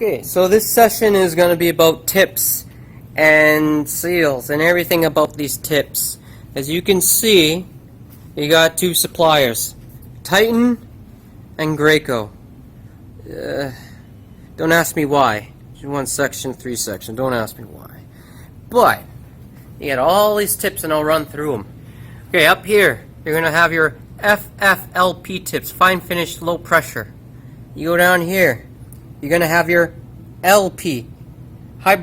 Okay, so this session is going to be about tips and seals and everything about these tips. As you can see, you got two suppliers, Titan and Graco. Don't ask me why. 1 section, 3 section. Don't ask me why. But you got all these tips, and I'll run through them. Okay, up here you're going to have your FFLP tips, fine finish, low pressure. You go down here, you're going to have your LP, high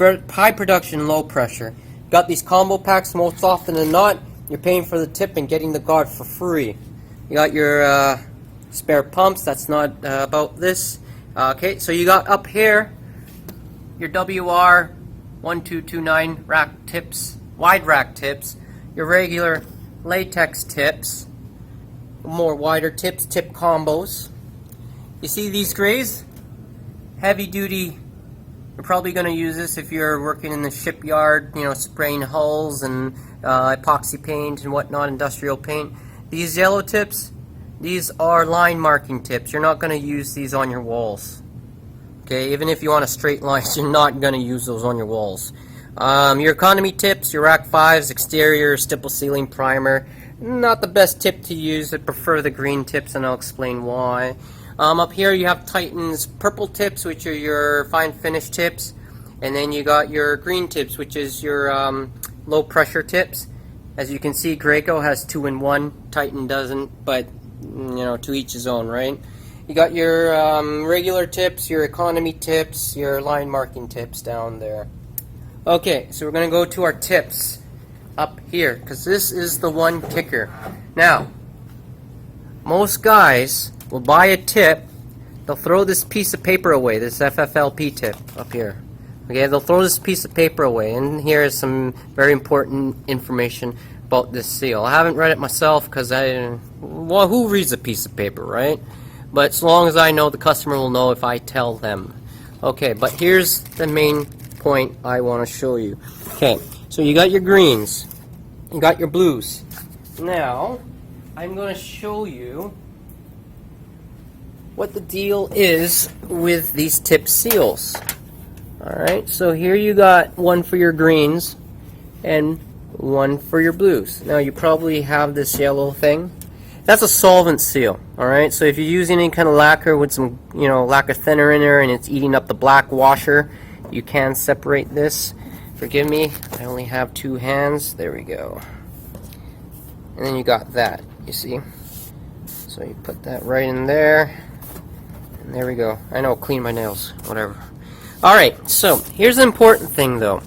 production, low pressure. Got these combo packs. Most often than not, you're paying for the tip and getting the guard for free. You got your spare pumps. That's not about this. Okay, so you got up here your WR 1229 rack tips, wide rack tips, your regular latex tips, more wider tips, tip combos. You see these grays? Heavy duty. You're probably going to use this if you're working in the shipyard, you know, spraying hulls and epoxy paint and whatnot, industrial paint. These yellow tips, these are line marking tips. You're not going to use these on your walls. Okay, even if you want a straight line, you're not going to use those on your walls. Your economy tips, your rack 5s, exterior, stipple sealing primer, not the best tip to use. I prefer the green tips, and I'll explain why. Up here you have Titan's purple tips, which are your fine finish tips, and then you got your green tips, which is your low pressure tips. As you can see, Graco has 2-in-1, Titan doesn't, but you know, to each his own, right? You got your regular tips, your economy tips, your line marking tips down there. Okay, so we're going to go to our tips up here, because this is the one kicker. Now, most guys will buy a tip, they'll throw this piece of paper away, this FFLP tip up here. Okay, they'll throw this piece of paper away, and here is some very important information about this seal. I haven't read it myself because well, who reads a piece of paper, right? But as long as I know, the customer will know if I tell them. Okay, but here's the main point I want to show you. Okay, so you got your greens, you got your blues. Now, I'm going to show you what the deal is with these tip seals. Alright, so here you got one for your greens and one for your blues. Now you probably have this yellow thing. That's a solvent seal. Alright, so if you're using any kind of lacquer with some, you know, lacquer thinner in there and it's eating up the black washer, you can separate this. Forgive me, I only have 2 hands. There we go. And then you got that, you see? So you put that right in there. And there we go. I know, clean my nails, whatever. Alright, so here's the important thing though.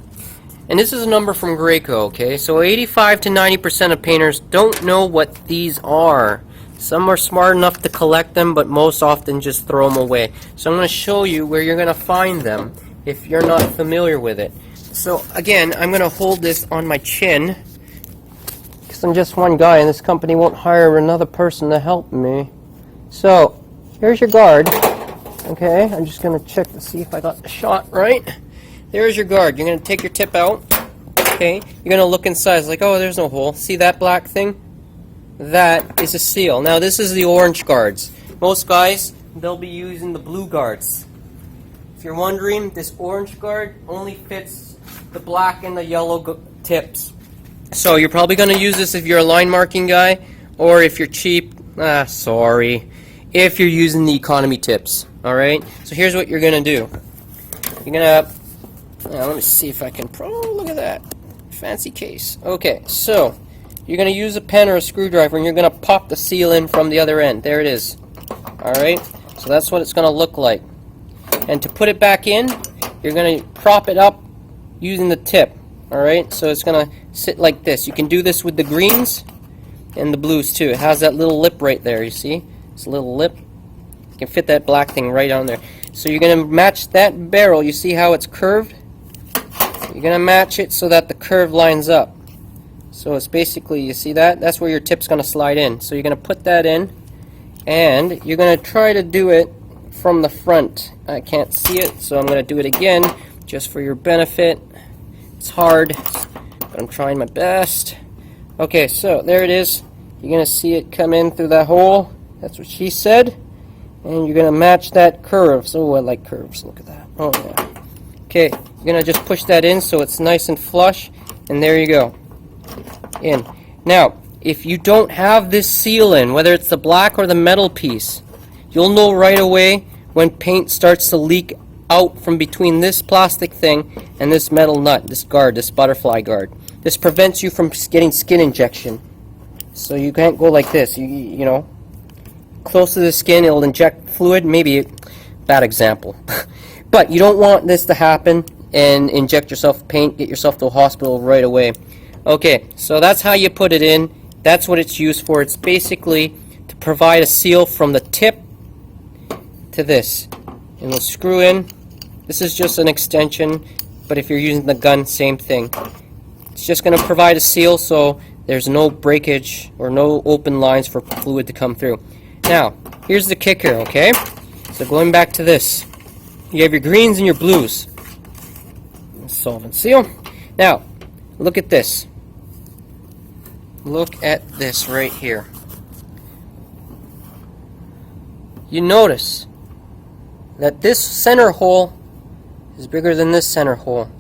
And this is a number from Graco, okay? So 85 to 90% of painters don't know what these are. Some are smart enough to collect them, but most often just throw them away. So I'm going to show you where you're going to find them if you're not familiar with it. So again, I'm going to hold this on my chin, because I'm just one guy and this company won't hire another person to help me. So here's your guard. Okay, I'm just going to check to see if I got the shot right. There's your guard. You're going to take your tip out. Okay, you're going to look inside. It's like, oh, there's no hole. See that black thing? That is a seal. Now this is the orange guards. Most guys, they'll be using the blue guards. If you're wondering, this orange guard only fits the black and the yellow tips. So you're probably going to use this if you're a line marking guy, or if you're cheap, if you're using the economy tips. Alright, so here's what you're going to do. You're going to, let me see if I can, oh, look at that, fancy case. Okay, so you're going to use a pen or a screwdriver and you're going to pop the seal in from the other end. There it is. Alright, so that's what it's going to look like. And to put it back in, you're going to prop it up using the tip. Alright, so it's going to sit like this. You can do this with the greens and the blues too. It has that little lip right there, you see? It's a little lip. You can fit that black thing right on there. So you're going to match that barrel. You see how it's curved? You're going to match it so that the curve lines up. So it's basically, you see that? That's where your tip's going to slide in. So you're going to put that in, and you're going to try to do it from the front. I can't see it, so I'm going to do it again just for your benefit. It's hard, but I'm trying my best. Okay, so there it is. You're going to see it come in through that hole. That's what she said. And you're going to match that curve. So I like curves. Look at that. Oh yeah. Okay, you're gonna just push that in so it's nice and flush, and there you go. In. Now, if you don't have this seal in, whether it's the black or the metal piece, you'll know right away when paint starts to leak out from between this plastic thing and this metal nut, this guard, this butterfly guard. This prevents you from getting skin injection. So you can't go like this. You know, close to the skin, it'll inject fluid. Maybe bad example. But you don't want this to happen and inject yourself with paint, get yourself to a hospital right away. Okay, so that's how you put it in. That's what it's used for. It's basically to provide a seal from the tip to this. And we'll screw in. This is just an extension, but if you're using the gun, same thing. It's just going to provide a seal so there's no breakage or no open lines for fluid to come through. Now, here's the kicker, okay? So going back to this. You have your greens and your blues. Solvent seal. Now, look at this. Look at this right here. You notice that this center hole is bigger than this center hole.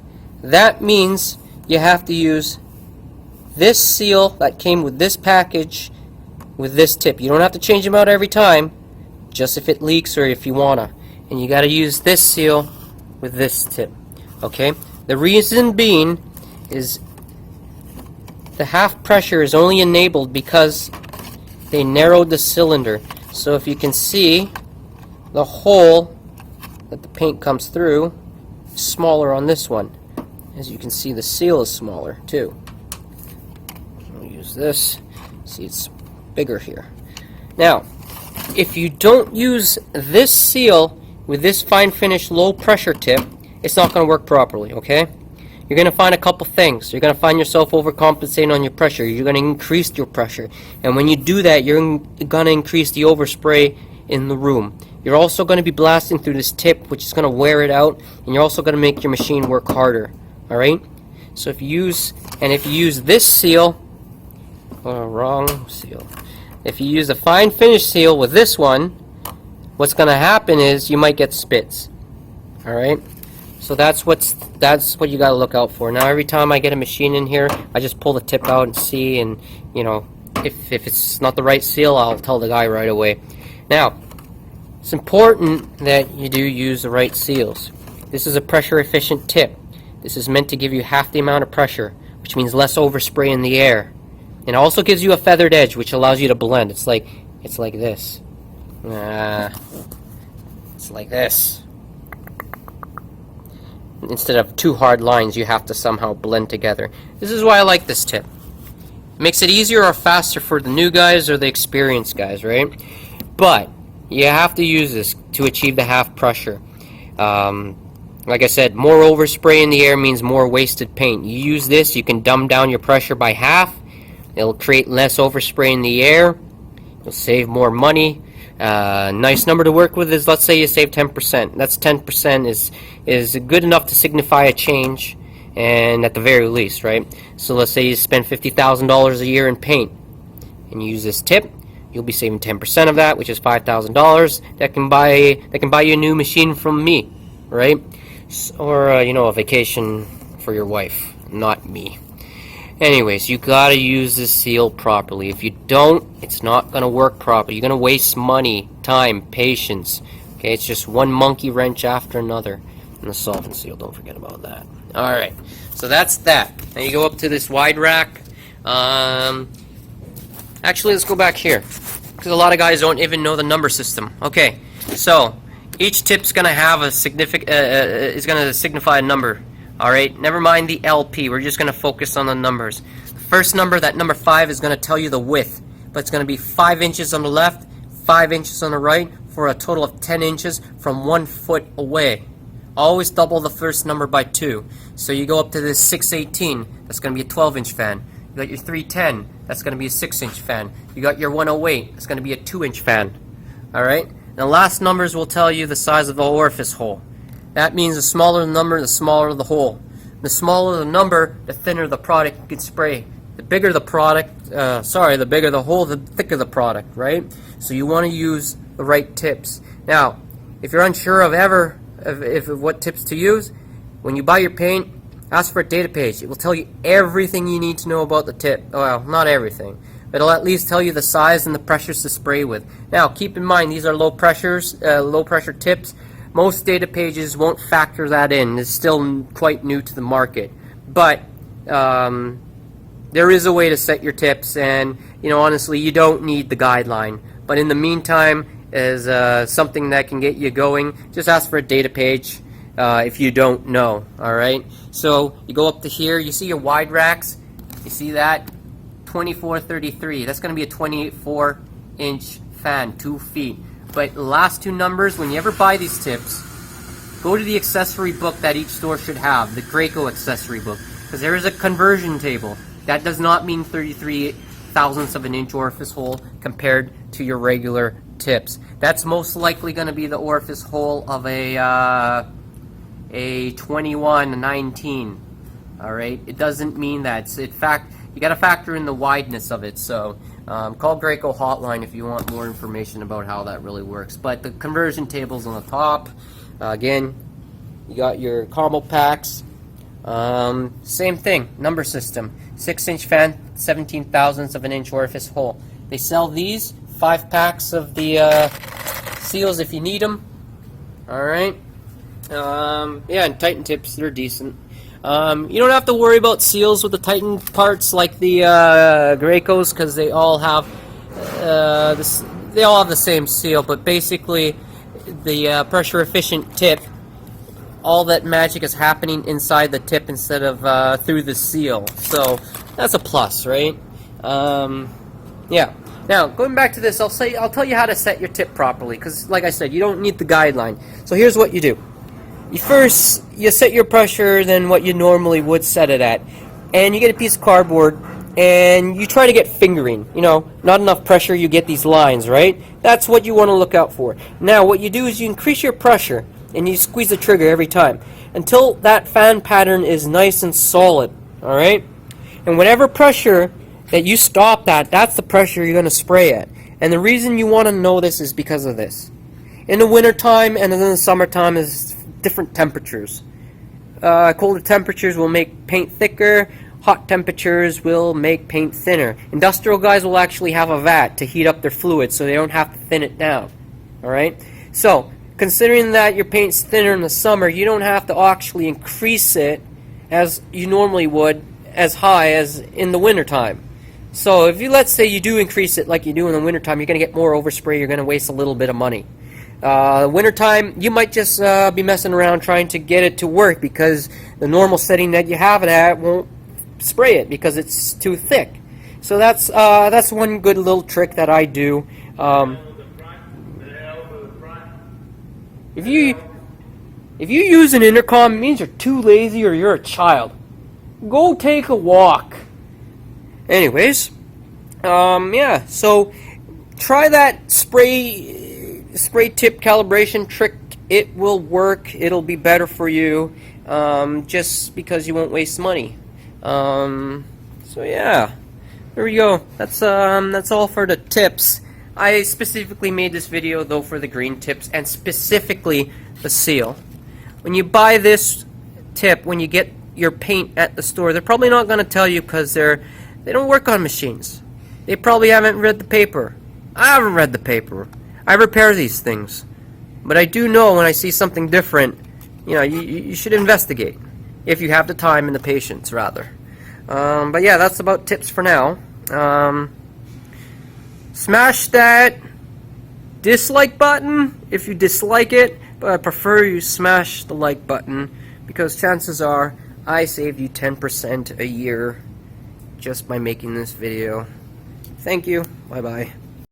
That means you have to use this seal that came with this package with this tip. You don't have to change them out every time, just if it leaks or if you wanna. And you got to use this seal with this tip. Okay? The reason being is the half pressure is only enabled because they narrowed the cylinder. So if you can see, the hole that the paint comes through is smaller on this one. As you can see, the seal is smaller too. I'll use this. See, it's bigger here. Now, if you don't use this seal with this fine finish low pressure tip, it's not going to work properly, okay? You're going to find a couple things. You're going to find yourself overcompensating on your pressure. You're going to increase your pressure. And when you do that, you're going to increase the overspray in the room. You're also going to be blasting through this tip, which is going to wear it out, and you're also going to make your machine work harder, alright? So if you use this seal, wrong seal. If you use a fine finish seal with this one, what's going to happen is you might get spits. Alright? So that's what you got to look out for. Now every time I get a machine in here, I just pull the tip out and see, and you know, if it's not the right seal, I'll tell the guy right away. Now, it's important that you do use the right seals. This is a pressure efficient tip. This is meant to give you half the amount of pressure, which means less overspray in the air. And it also gives you a feathered edge, which allows you to blend. It's like this. It's like this. Instead of two hard lines, you have to somehow blend together. This is why I like this tip. It makes it easier or faster for the new guys or the experienced guys, right? But you have to use this to achieve the half pressure. Like I said, more overspray in the air means more wasted paint. You use this, you can dumb down your pressure by half. It'll create less overspray in the air. You'll save more money. Nice number to work with is, let's say you save 10%. That's 10% is good enough to signify a change, and at the very least, right? So let's say you spend $50,000 a year in paint, and you use this tip. You'll be saving 10% of that, which is $5,000. That can buy you a new machine from me, right? Or you know, a vacation for your wife, not me. Anyways, you gotta use this seal properly. If you don't, it's not gonna work properly. You're gonna waste money, time, patience. Okay, it's just one monkey wrench after another. And the solvent seal, don't forget about that. Alright, so that's that. Now you go up to this wide rack. Actually, let's go back here, because a lot of guys don't even know the number system. Okay, so each tip's gonna have a is gonna signify a number. Alright, never mind the LP, we're just going to focus on the numbers. The first number, that number 5, is going to tell you the width, but it's going to be 5 inches on the left, 5 inches on the right, for a total of 10 inches from 1 foot away. Always double the first number by 2. So you go up to this 618, that's going to be a 12-inch fan. You got your 310, that's going to be a 6-inch fan. You got your 108, that's going to be a 2-inch fan. Alright, and the last numbers will tell you the size of the orifice hole. That means the smaller the number, the smaller the hole. The smaller the number, the thinner the product you can spray. The bigger the product, the bigger the hole, the thicker the product, right? So you want to use the right tips. Now, if you're unsure of ever of what tips to use, when you buy your paint, ask for a data page. It will tell you everything you need to know about the tip. Well, not everything, but it'll at least tell you the size and the pressures to spray with. Now, keep in mind, these are low pressure tips. Most data pages won't factor that in. It's still quite new to the market. But there is a way to set your tips, and honestly, you don't need the guideline. But in the meantime, as something that can get you going, just ask for a data page if you don't know. Alright, so you go up to here, you see your wide racks, you see that 2433, that's going to be a 24-inch fan, 2 feet. But the last two numbers, when you ever buy these tips, go to the accessory book that each store should have, the Graco accessory book, because there is a conversion table. That does not mean 33 thousandths of an inch orifice hole compared to your regular tips. That's most likely going to be the orifice hole of a 21, a 19. All right, it doesn't mean that. In fact, you got to factor in the wideness of it. So call Graco hotline if you want more information about how that really works. But the conversion table's on the top. Again, you got your combo packs. Same thing, number system. 6-inch fan, 17 thousandths of an inch orifice hole. They sell these 5 packs of the seals if you need them. Alright. Yeah, and Titan tips, they're decent. You don't have to worry about seals with the Titan parts like the Gracos, because they all have the same seal, but basically the pressure efficient tip, all that magic is happening inside the tip instead of through the seal. So that's a plus, right? Yeah. Now, going back to this, I'll tell you how to set your tip properly, because like I said, you don't need the guideline. So here's what you do. You set your pressure than what you normally would set it at, and you get a piece of cardboard and you try to get fingering. Not enough pressure, you get these lines, right? That's what you want to look out for. Now, what you do is you increase your pressure and you squeeze the trigger every time until that fan pattern is nice and solid. Alright? And whatever pressure that you stop at, that's the pressure you're going to spray at. And the reason you want to know this is because of this. In the wintertime and in the summertime is different temperatures. Colder temperatures will make paint thicker. Hot temperatures will make paint thinner. Industrial guys will actually have a vat to heat up their fluid so they don't have to thin it down. Alright? So, considering that your paint's thinner in the summer, you don't have to actually increase it as you normally would as high as in the wintertime. So if let's say you do increase it like you do in the wintertime, you're going to get more overspray, you're going to waste a little bit of money. Wintertime, you might just be messing around trying to get it to work because the normal setting that you have it at won't spray it because it's too thick. So that's one good little trick that I do. If you use an intercom, it means you're too lazy or you're a child. Go take a walk. Anyways, yeah, so try that spray tip calibration trick. It will work. It'll be better for you, just because you won't waste money. So yeah, there we go. That's all for the tips. I specifically made this video though for the green tips and specifically the seal. When you buy this tip, when you get your paint at the store, they're probably not going to tell you because they don't work on machines. They probably haven't read the paper. I haven't read the paper. I repair these things, but I do know when I see something different, you should investigate if you have the time and the patience, rather. But yeah, that's about tips for now. Smash that dislike button if you dislike it, but I prefer you smash the like button because chances are I saved you 10% a year just by making this video. Thank you. Bye-bye.